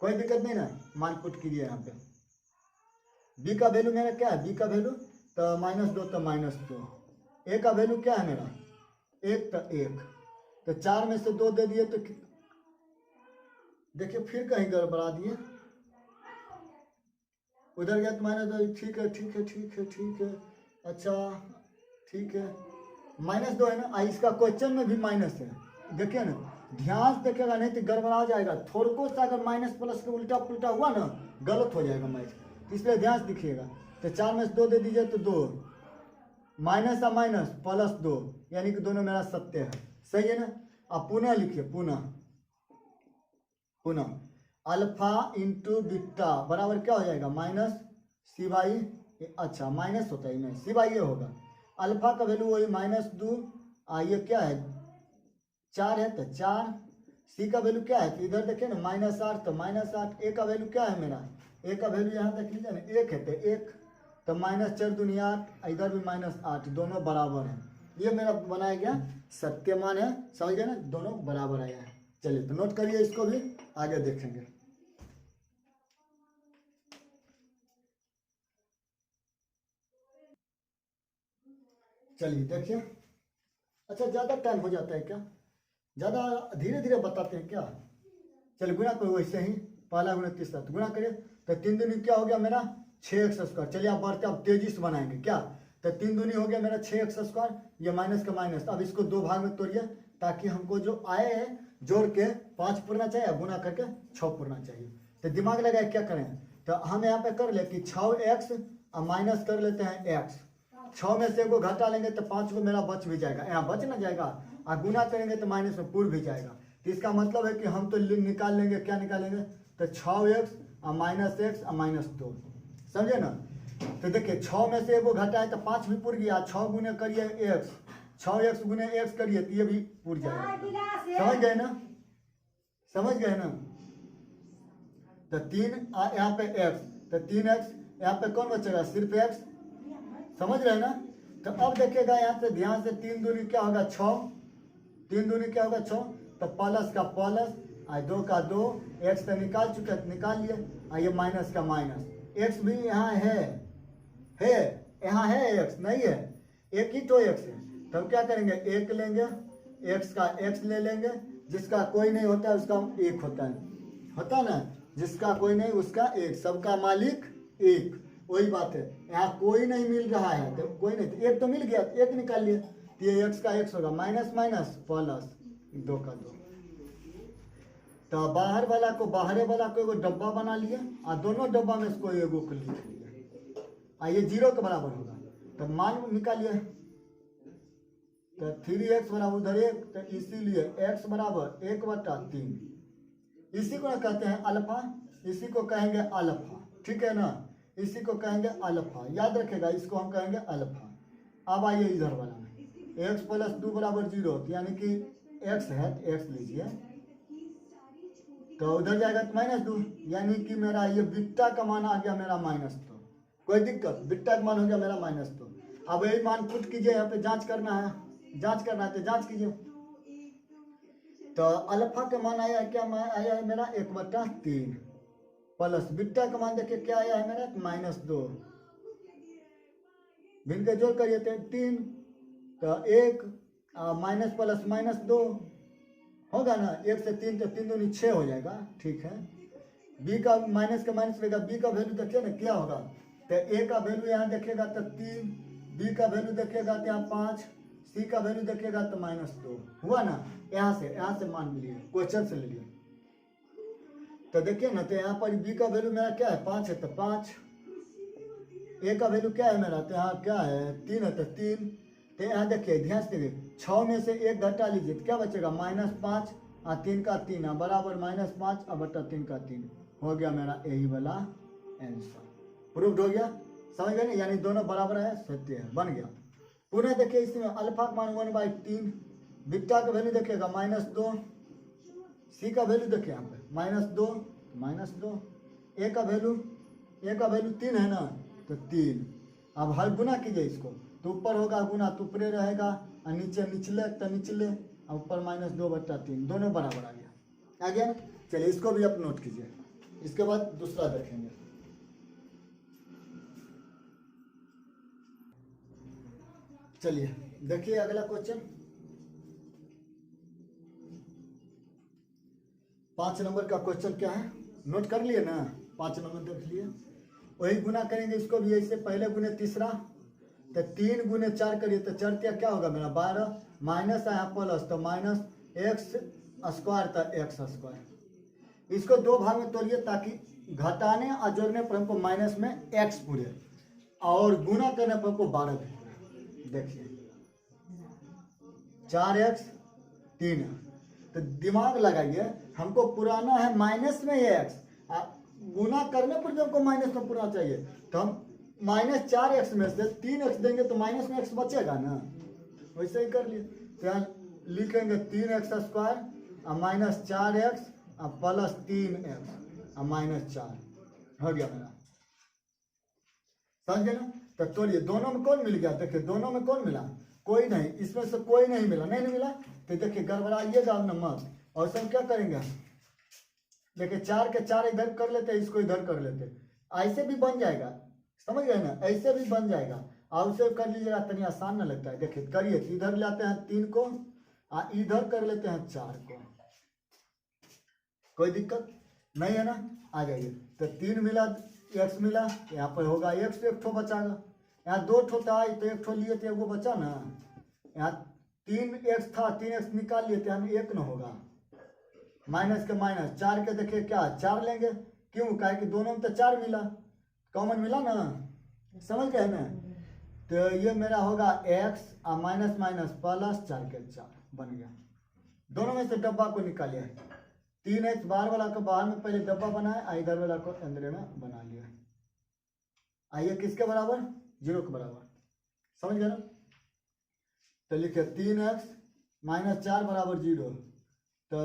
[SPEAKER 1] कोई दिक्कत नहीं ना, मान पुट कीजिए यहाँ पे। b का वैल्यू मेरा क्या है, b का वैल्यू तो -2 तो -2। a का वैल्यू क्या है मेरा 1 तो 1, तो 4 में से 2 दे दिए, तो देखिए फिर कहीं गड़बड़ा दिए, उधर गया तो -2, ठीक है, अच्छा ठीक है, -2 है ना। इसका क्वेश्चन में भी माइनस है, देखिए ना, ध्यान से देखिएगा, नहीं तो गड़बड़ा जाएगा। थोड़ा सा अगर माइनस प्लस के उल्टा पुल्टा हुआ ना, गलत हो जाएगा मैच, इसलिए ध्यान से दिखिएगा। तो 4 में से 2 दे दीजिए तो 2, माइनस और माइनस +2, यानी कि दोनों मेरा सत्य है, सही है ना। अब पुनः लिखिए, पुनः अल्फा इंटू बीटा बराबर क्या हो जाएगा, -c/, अच्छा माइनस होता है नहीं, c/a होगा। अल्फा का वैल्यू वही -2, ये क्या है 4 है तो 4। सी का वैल्यू क्या है, तो इधर देखिए ना -8 तो -8। ए का वैल्यू क्या है मेरा, ए का वैल्यू यहाँ देख लीजिए ना 1 है तो 1, तो -4 दूनी 8, इधर भी -8, दोनों बराबर हैं। ये मेरा बनाया गया सत्य मान है, समझ गए ना, दोनों बराबर आया है। चलिए तो नोट करिए, इसको भी आगे देखेंगे। चलिए देखिए, अच्छा ज़्यादा टाइम हो जाता है क्या, ज़्यादा धीरे धीरे बताते हैं क्या। चलिए गुणा करो वैसे ही, पहला गुणा तीसरा, तो गुणा करिए, तो 3 दूनी क्या हो गया मेरा 6x²। चलिए आप बढ़ते, आप तेजी से बनाएंगे क्या, तो 3 दूनी हो गया मेरा 6x², ये माइनस का माइनस। अब इसको 2 भाग में तोड़िए, ताकि हमको जो आए हैं जोड़ के 5 पूरना चाहिए, गुणा करके 6 पूरना चाहिए। तो दिमाग लगाए क्या करें, तो हम यहाँ पे कर ले कि 6x और माइनस कर लेते हैं x, 6 में से एगो घटा लेंगे तो 5 को मेरा बच भी जाएगा, यहाँ बच ना जाएगा, और गुना करेंगे तो माइनस में पूर भी जाएगा। तो इसका मतलब है कि हम तो निकाल लेंगे, क्या निकालेंगे, तो 6x और माइनस एक्स और माइनस 2, समझे ना। तो देखिए 6 में से एगो घटाए तो 5 भी पुर गया, 6 गुने करिए एक्स, 6x गुने एक्स करिए तो ये भी पुर जाएगा। समझ गए ना, समझ गए ना। तो 3 यहाँ पे x, तो 3x यहाँ पे कौन बचेगा, सिर्फ x, समझ रहे ना। तो अब देखिएगा यहाँ से ध्यान से 3 दूनी क्या होगा 6, 3 दूनी क्या होगा 6, तो प्लस का प्लस और 2 का 2, x तो निकाल चुके तो निकाल लिए, और ये माइनस का माइनस, x भी यहाँ है यहाँ है, x नहीं है, एक ही तो x है। तो हम क्या करेंगे, एक लेंगे, x का x ले लेंगे, जिसका कोई नहीं होता है उसका एक होता है ना, जिसका कोई नहीं उसका एक, सबका मालिक एक, वही बात है। यहाँ कोई नहीं मिल रहा है तो कोई नहीं, तो एक तो मिल गया, एक निकाल लिए, तो ये x का x होगा, माइनस माइनस प्लस 2 का 2। तो बाहर वाला को बाहरे वाला को एगो डब्बा बना लिया, और दोनों डब्बा में इसको एगो को लिख लिया, और ये 0 के बराबर होगा। तो मान निकालिए, तो 3x बराबर उधर 1, तो इसीलिए x बराबर 1/3, इसी को कहते हैं अल्फा, इसी को कहेंगे अल्फा, ठीक है ना, इसी को कहेंगे अल्फा, याद रखेगा, इसको हम कहेंगे अल्फा। अब आइए इधर वाला में, x + 2 = 0, यानी कि x है तो x लीजिए, तो उधर जाएगा तो -2, यानी कि मेरा ये बीटा का मान आ गया मेरा -2, कोई दिक्कत, बीटा का मान हो गया मेरा -2। अब यही मान पुट कीजिए, यहाँ पे जांच करना है तो जांच कीजिए। तो अल्फा का मान आया है, क्या मान आया है मेरा 1/3, प्लस बीटा का मान देखिए क्या आया है मेरा -2, भिन्न के जोड़ करिए तो 3, तो 1 माइनस प्लस -2 होगा ना, 1 से 3 तो 3 दूनी 6 हो जाएगा, ठीक है। b का माइनस का माइनस रहेगा, b का वैल्यू देखिए ना क्या होगा, तो a का वैल्यू यहाँ देखिएगा तो 3, b का वैल्यू देखिएगा तो यहाँ 5, c का वैल्यू देखिएगा तो -2 हुआ ना। यहाँ से मान लिए, क्वेश्चन से ले लिए, तो देखिए ना, तो यहाँ पर b का वैल्यू मेरा क्या है 5 है, तो 5, a का वैल्यू क्या है मेरा, तो यहाँ क्या है 3 है, तो 3, तो यहाँ देखिए ध्यान से देखिए 6 में से 1 घटा लीजिए तो क्या बचेगा, -5 और 3 का 3 बराबर -5 और बटा 3 का 3, हो गया मेरा यही वाला आंसर, प्रूव्ड हो गया। समझ गए ना, यानी दोनों बराबर है, सत्य है, बन गया। पुनः देखिए इसमें अल्फा का मान 1/3, बीटा का वैल्यू देखिएगा -2, सी का वैल्यू देखिए यहाँ पे -2, ए का वैल्यू 3 है ना, तो 3। अब हर गुना कीजिए इसको, तो ऊपर होगा गुना तो ऊपरे रहेगा, और नीचे निचले तो निचले, और ऊपर -2/3, दोनों बराबर आ गया। चलिए इसको भी आप नोट कीजिए, इसके बाद दूसरा देखेंगे। चलिए देखिए अगला क्वेश्चन, 5 नंबर का क्वेश्चन क्या है, नोट कर लिए ना, 5 नंबर देख लिए। वही गुना करेंगे इसको भी ऐसे, पहले गुने तीसरा, तो 3 गुने 4 करिए तो 4 क्या होगा मेरा 12, माइनस आया प्लस, तो -x² तो x²। इसको 2 भाग में तोड़िए ताकि घटाने और जोड़ने पर हमको माइनस में x पूरे, और गुना करने पर हमको 12 भी पूरे। देखिए 4x 3, तो दिमाग लगाइए, हमको पुराना है माइनस में ये x, गुना करने पर भी हमको माइनस में पुराना चाहिए, तो हम -4x में से 3x देंगे तो माइनस में x बचेगा ना, वैसे ही कर लिए। तो यहाँ लिखेंगे 3x² और -4x और प्लस 3x और -4, हो गया मेरा, समझ गए ना। तो तोड़िए, दोनों में कौन मिल गया, देखिए दोनों में कौन मिला, कोई नहीं, इसमें से कोई नहीं मिला, नहीं मिला, तो देखिए गड़बड़ाइएगा ना मत, और सब क्या करेंगे, देखिए 4 के 4 इधर कर लेते, इसको इधर कर लेते, ऐसे भी बन जाएगा, समझ गए ना, ऐसे भी बन जाएगा, और उसे कर लीजिएगा, तनी आसान ना लगता है। देखिए करिए, इधर लाते हैं 3 को और इधर कर लेते हैं 4 को, कोई दिक्कत नहीं है ना, आ जाइए। तो 3 मिला, x मिला, यहाँ पर होगा x, एक ठो बचागा, यहाँ 2 ठो था तो 1 ठो लिए थे, वो बचा ना, यहाँ 3x था, 3x निकाल लिए थे, यहाँ 1 न होगा, माइनस के माइनस, 4 के देखिए क्या 4 लेंगे, क्यों, कहे कि दोनों में तो 4 मिला, कॉमन मिला ना, समझ गए ना। तो ये मेरा होगा x और माइनस माइनस प्लस 4 के 4 बन गया। दोनों में से डब्बा को निकालिए, 3x बाहर वाला को बाहर में पहले डब्बा बनाए, इधर वाला को अंदर में बना लिया। आइए किसके बराबर, 0 के बराबर, समझ गए ना। तो लिखे 3x माइनस 4 बराबर 0। तो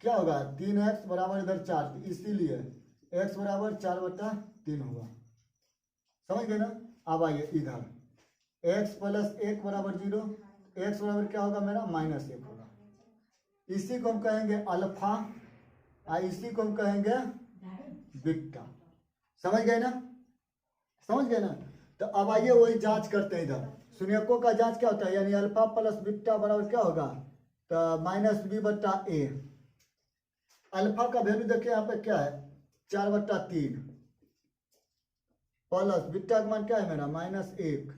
[SPEAKER 1] क्या होगा, 3x बराबर इधर 4, तो इसीलिए x बराबर 4/3 होगा, समझ गए ना। अब आइए इधर x प्लस 1 बराबर 0, x बराबर क्या होगा मेरा -1 होगा। इसी को हम कहेंगे अल्फा और इसी को हम कहेंगे बीटा, समझ गए ना, समझ गए ना। तो अब आइए वही जांच करते हैं। इधर शून्यकों का जांच क्या होता है, यानी अल्फा प्लस बीटा बराबर क्या होगा, तो -b/a। अल्फा का वैल्यू देखिए यहाँ पे क्या है 4/3 प्लस बीटा का मान क्या है मेरा -1,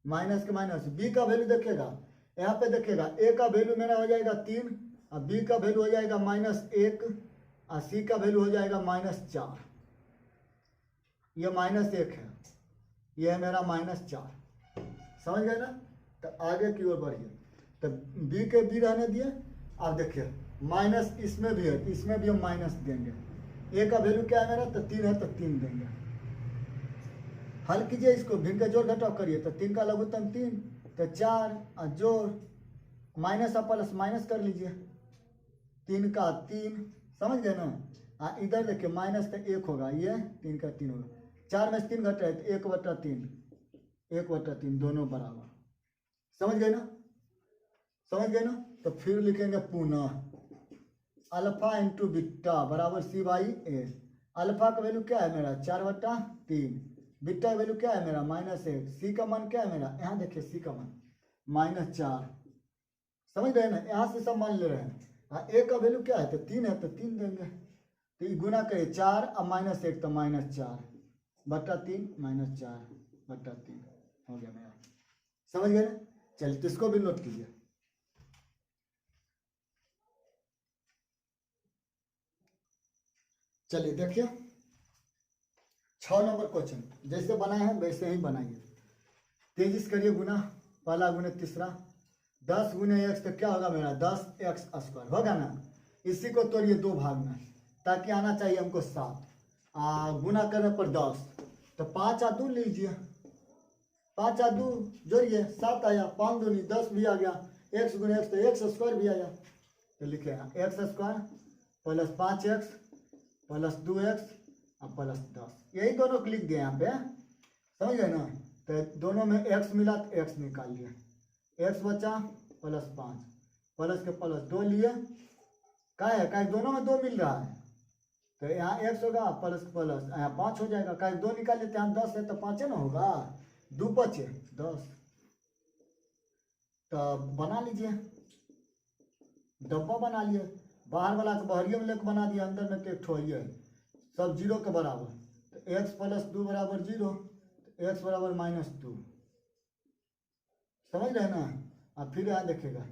[SPEAKER 1] माइनस के माइनस। बी का वैल्यू देखिएगा यहाँ पे, देखिएगा a का वैल्यू मेरा हो जाएगा 3 और b का वैल्यू हो जाएगा -1 और c का वैल्यू हो जाएगा -4। ये -1 है, ये है मेरा -4, समझ गए ना। तो आगे की ओर बढ़िए। तो b के b रहने दिए। अब देखिए माइनस इसमें भी है, इसमें भी हम माइनस देंगे। a का वैल्यू क्या है मेरा, तो 3 है, तो 3 देंगे। हल कीजिए इसको, भिन्न का जोड़ घटाव करिए। तो 3 का लघुत्तम 3, तो 4 और जोड़ माइनस और प्लस माइनस कर लीजिए, 3 का 3, समझ गए ना। इधर देखिए माइनस का 1 होगा, ये 3 का 3 होगा, 4 में से 3 घटा है तो 1/3 दोनों बराबर, समझ गए ना, समझ गए ना। तो फिर लिखेंगे पुनः अल्फा इंटू बीटा बराबर c/a। अल्फा का वैल्यू क्या है मेरा 4/3, बीटा का वैल्यू क्या है मेरा -1, सी का मान क्या है मेरा, यहाँ देखिए सी का मान -4, समझ रहे हैं ना। यहाँ से सब मान ले रहे हैं। ए का वैल्यू क्या है, तो 3 है, तो 3 देंगे। तो ये गुना करिए 4 और -1 तो -4/3 -4/3 हो गया मेरा, समझ गए ना। चलिए तो इसको भी नोट कीजिए। चलिए देखिए 6 नंबर क्वेश्चन जैसे बनाए हैं वैसे ही बनाइए। तेजी से करिए गुना, पहला गुने तीसरा, 10 गुने x तो क्या होगा मेरा 10x² होगा ना। इसी को तोड़िए 2 भाग में, ताकि आना चाहिए हमको 7। गुना करने पर 10, तो 5 और 2 लीजिए, 5 और 2 जोड़िए 7 आया, 5 दूनी 10 भी आ गया, x गुने x तो x² भी आया। तो लिखे x² plus 5x plus 2x और प्लस 10, यही दोनों को लिख दिए यहाँ पे, समझ गए ना। तो दोनों में x मिला तो x निकाल लिया, x बचा प्लस 5, प्लस के प्लस 2 लिए, क्या है दोनों में 2 मिल रहा है, तो यहाँ x होगा प्लस प्लस यहाँ 5 हो जाएगा। 2 निकाल लेते हैं, 10 है तो 5 ना होगा, 2 5 10। तो बना लीजिए, डब्बा बना लिए, बाहर वाला को बहरिया में लेकर बना दिया, अंदर में तो एक ठोइए सब 0 के बराबर। तो x प्लस 2 बराबर 0, तो x बराबर -2, समझ रहे ना। अब फिर यहाँ देखिएगा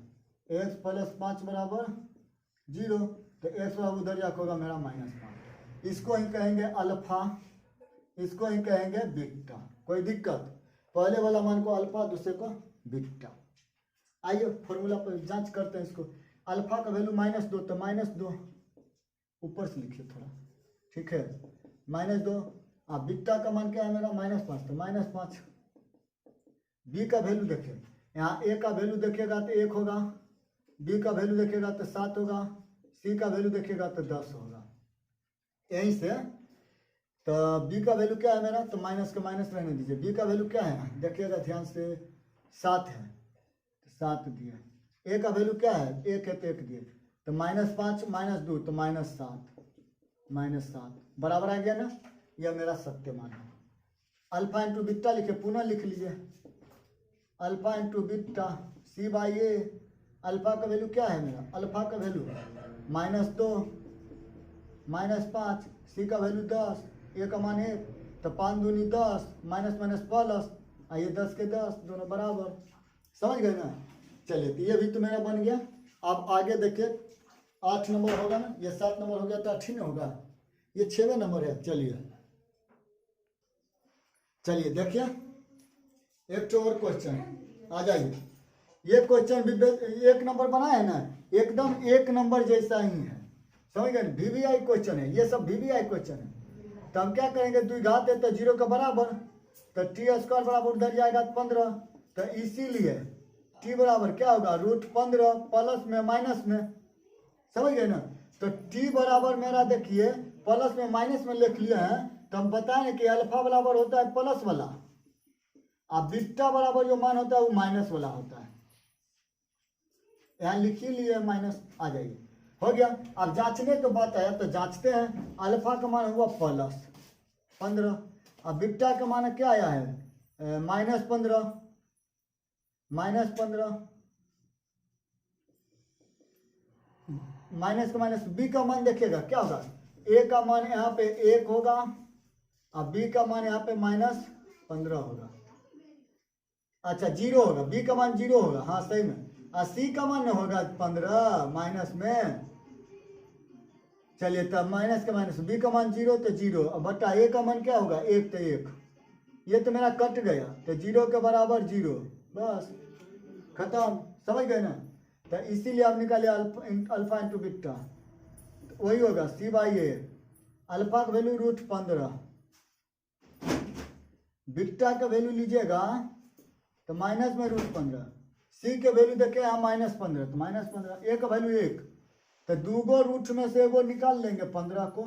[SPEAKER 1] x प्लस 5 बराबर 0, तो x बराबर उधर जाकर होगा मेरा -5। इसको ही कहेंगे अल्फा, इसको ही कहेंगे बीटा। कोई दिक्कत, पहले वाला मान को अल्फा, दूसरे को बीटा। आइए फॉर्मूला पर जांच करते हैं इसको। अल्फा का वैल्यू -2, तो -2 ऊपर से लिखिए थोड़ा, ठीक है, -2। बीटा का मान क्या है मेरा -5, तो -5। बी का वैल्यू देखिए, यहाँ ए का वैल्यू देखिएगा तो 1 होगा, बी का वैल्यू देखिएगा तो 7 होगा, सी का वैल्यू देखिएगा तो 10 होगा। यहीं से तो बी का वैल्यू क्या है मेरा, तो माइनस के माइनस रहने दीजिए। बी का वैल्यू क्या है देखिएगा ध्यान से, 7 है, तो 7 दिए। ए का वैल्यू क्या है 1 है, तो 1 दिए। तो -5 -2 तो -7 बराबर आ गया ना। यह मेरा सत्य मान है। अल्फा इंटू बीटा लिखे, पुनः लिख लीजिए alpha into beta c/a। Alpha का वैल्यू क्या है मेरा, अल्फा का वैल्यू -2 -5, सी का वैल्यू 10, ए का मान 1, तो 5 दूनी 10, माइनस माइनस प्लस, ये 10 के 10 दोनों बराबर, समझ गए ना। चलिए तो ये भी तो मेरा बन गया। अब आगे देखिए 8 नंबर होगा ना, ये 7 नंबर हो गया तो 8 ही होगा, ये 6वें नंबर है। चलिए देखिए एक और क्वेश्चन आ जाइए। ये क्वेश्चन भी 1 नंबर बना है ना, एकदम 1 नंबर जैसा ही है, समझ गए, VBI क्वेश्चन है, ये सब VBI क्वेश्चन है। तो हम क्या करेंगे, द्विघात है तो 0 के बराबर, तो t² बराबर उधर जाएगा 15, तो इसीलिए t बराबर क्या होगा √15 प्लस में माइनस में, समझ गए ना। तो t बराबर मेरा देखिए प्लस में माइनस में लिख लिए हैं, तो हम बताएं कि अल्फा बराबर होता है प्लस वाला, अब बीटा बराबर जो मान होता है वो माइनस वाला होता है। यहाँ लिख ही लिए माइनस आ जाएगी, हो गया। अब जांचने के बात आया तो जांचते हैं, अल्फा का मान हुआ +15, अब बीटा का मान क्या आया है -15, माइनस का माइनस, बी का मान देखिएगा क्या होगा, ए का मान यहाँ पे 1 होगा, अब बी का मान यहाँ पे -15 होगा, अच्छा 0 होगा, बी का मान 0 होगा, हाँ सही में, और सी का मान होगा 15 माइनस में, चलिए तब माइनस का माइनस, बी का मान 0 तो 0, अब बटा ए का मान क्या होगा 1 तो 1, ये तो मेरा कट गया, तो 0 के बराबर 0, बस खत्म, समझ गए ना। तो इसीलिए आप निकाले अल्फा इंटू बीटा, तो वही होगा C/A, अल्फा का वैल्यू √15, बीटा का वैल्यू लीजिएगा तो माइनस में √15, सी के वैल्यू देखे यहाँ -15, तो -15, ए का वैल्यू 1, तो दूगो रूट में से एगो निकाल लेंगे 15 को,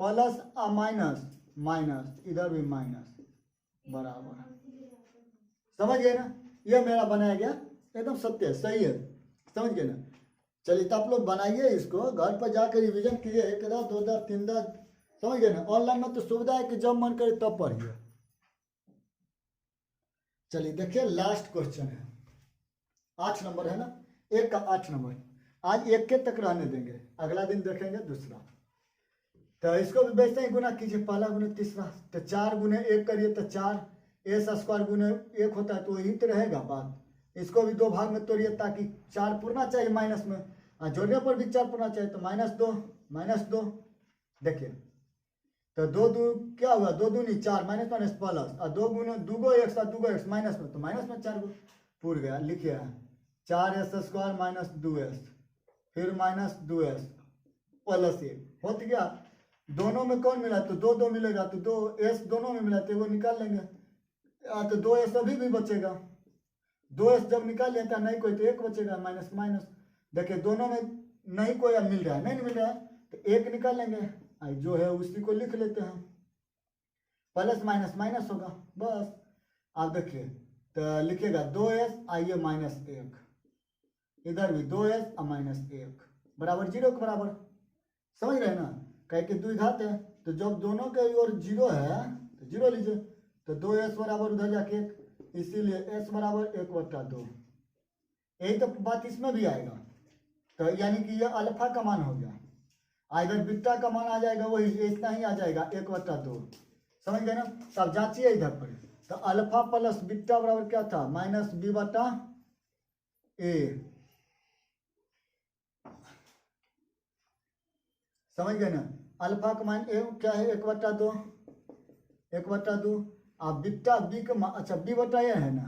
[SPEAKER 1] प्लस और माइनस माइनस, इधर भी माइनस बराबर, समझ गए ना। ये मेरा बनाया गया एकदम सत्य सही है, समझ गए ना। चलिए तो आप लोग बनाइए इसको, घर पर जाकर रिवीजन कीजिए, 1 दा 2 दा 3 दा, समझ गए ना। ऑनलाइन में तो सुविधा है कि जब मन करे तब पढ़िए। चलिए देखिए लास्ट क्वेश्चन है, 8 नंबर है ना, 1 का 8 नंबर, आज 1 के तक रहने देंगे, अगला दिन देखेंगे दूसरा। तो इसको भी वैसे ही गुना कीजिए, पहला गुना तीसरा, तो 4 गुने 1 करिए तो 4, a² गुने 1 होता है तो वही तो रहेगा बात। इसको भी 2 भाग में तोड़िए ताकि 4 पूर्णा चाहिए माइनस में, और जोड़ने पर भी 4 पूर्णा चाहिए, तो -2 देखिए, तो 2 2 क्या हुआ, 2 दूनी 4, माइनस माइनस प्लस, और 2 गुने 2 x और 2 x माइनस में, तो माइनस में 4 पूर गया, लिखिए 4s² - 2s, फिर -2s प्लस 1 हो गया। दोनों में कौन मिला, तो 2 2 मिलेगा, तो 2s दोनों में मिला तो वो निकाल लेंगे, तो 2s अभी भी बचेगा, 2s जब निकाल लेता नहीं कोई तो 1 बचेगा, माइनस माइनस, देखिए दोनों में नहीं कोई मिल रहा है, नहीं मिल रहा है तो 1 निकाल लेंगे, जो है उसी को लिख लेते हैं, प्लस माइनस माइनस होगा, बस। आप देखिए तो लिखिएगा 2s आइए -1, इधर भी 2s और -1 बराबर 0 के बराबर, समझ रहे हैं ना। कह के द्विघात है तो जब दोनों के ओर 0 है तो 0 लीजिए, तो 2s बराबर उधर जाके 1, इसीलिए s बराबर 1/2, यही तो बात इसमें भी आएगा। तो यानी कि ये अल्फा का मान हो गया, इधर बीटा का मान आ जाएगा वही इतना ही आ जाएगा 1/2, समझ गए ना। तब जांचिए इधर पर, तो अल्फा प्लस बीटा बराबर क्या था -b/a, समझ गए ना। अल्फा का मान क्या है 1/2, अब बीटा बी का मान, अच्छा b/a है ना,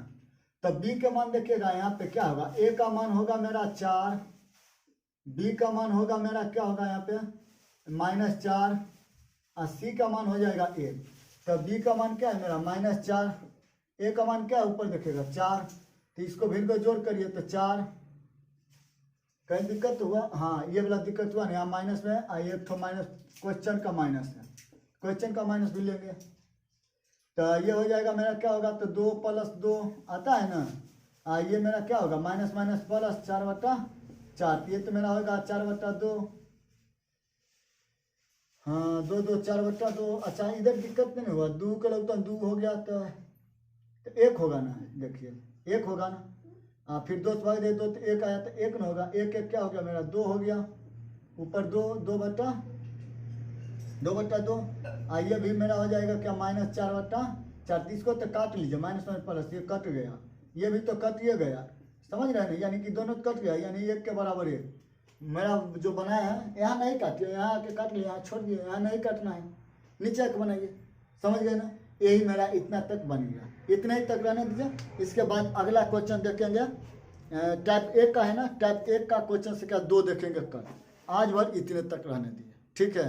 [SPEAKER 1] तब b का मान देखिएगा यहाँ पे क्या होगा, a का मान होगा मेरा 4, b का मान होगा मेरा क्या होगा यहाँ पे -4, और c का मान हो जाएगा 1, तब b का मान क्या है मेरा -4, a का मान क्या है ऊपर देखिएगा 4, तो इसको फिर को जोड़ करिए तो 4, कहीं दिक्कत हुआ, हाँ ये वाला दिक्कत हुआ नहीं, यहाँ माइनस में एक तो माइनस क्वेश्चन का माइनस है, क्वेश्चन का माइनस भी लेंगे, तो ये हो जाएगा मेरा क्या होगा, तो 2 + 2 आता है ना, ये मेरा क्या होगा माइनस माइनस प्लस 4/4, ये तो मेरा होगा 4/2, हाँ 2 2 4/2, अच्छा इधर दिक्कत नहीं हुआ, 2 का लगता है 2 हो गया तो 1 होगा ना, देखिए 1 होगा ना, फिर 2 से भाग दे 2 तो 1 आया तो 1 ना होगा, 1 1 क्या हो गया मेरा 2 हो गया, ऊपर 2 2/2, ये भी मेरा हो जाएगा क्या -4/4, इसको तो काट लीजिए, माइनस माइनस प्लस, ये कट गया, ये भी तो कट ही गया, समझ रहे हैं ना, यानी कि दोनों कट गया, यानी 1 के बराबर 1 मेरा जो बनाया है, यहाँ नहीं काटिए, यहाँ आके काट लिया, यहाँ छोड़ दिए, यहाँ नहीं काटना है, नीचे के बनाइए, समझ गए ना। यही मेरा इतना तक बन गया, इतना ही तक रहने दीजिए। इसके बाद अगला क्वेश्चन देखेंगे टाइप 1 का है ना, टाइप 1 का क्वेश्चन से क्या 2 देखेंगे कल, आज भर इतने तक रहने दिए, ठीक है।